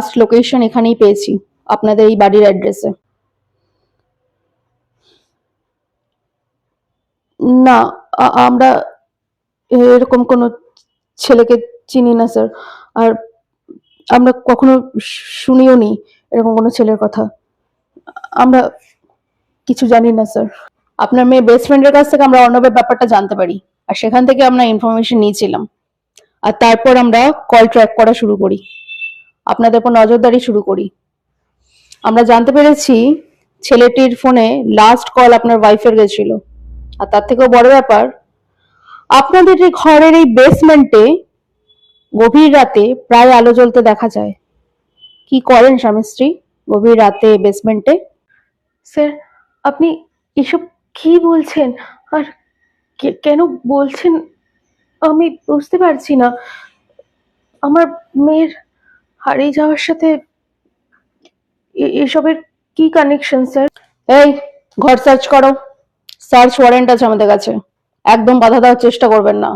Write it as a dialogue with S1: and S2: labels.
S1: Last location এখানেই পেয়েছি, আপনাদের এই বাড়ির অ্যাড্রেসে। না, আমরা এরকম কোনো ছেলেকে চিনি না স্যার। আর আমরা কখনো শুনিও নি এরকম কোনো ছেলের কথা। আমরা কিছু জানি না স্যার। আপনার মেয়ে বেস্ট ফ্রেন্ডের কাছ থেকে আমরা অর্ণবের ব্যাপারটা জানতে পারি, আর সেখান থেকে আমরা ইনফরমেশন নিয়েছিলাম। আর তারপর আমরা কল ট্র্যাক করা শুরু করি, আপনাদের উপর নজরদারি শুরু করি। আমরা জানতে পেরেছি ছেলেটির ফোনে লাস্ট কল আপনার ওয়াইফের গেছিল। আর তার থেকেও বড় ব্যাপার, আপনাদের এই ঘরের এই বেসমেন্টে গভীর রাতে প্রায় আলো জ্বলতে দেখা যায়। কি করেন স্বামী স্ত্রী গভীর রাতে বেসমেন্টে?
S2: স্যার, আপনি এসব কি বলছেন? আর কেন বলছেন আমি বুঝতে পারছি না। আমার মেয়ের হারিয়ে যাওয়ার সাথে এসবের কি কানেকশন স্যার?
S1: এই, ঘর সার্চ করো। সার্চ ওয়ারেন্ট আছে আমাদের কাছে, একদম বাধা দেওয়ার চেষ্টা করবেন না।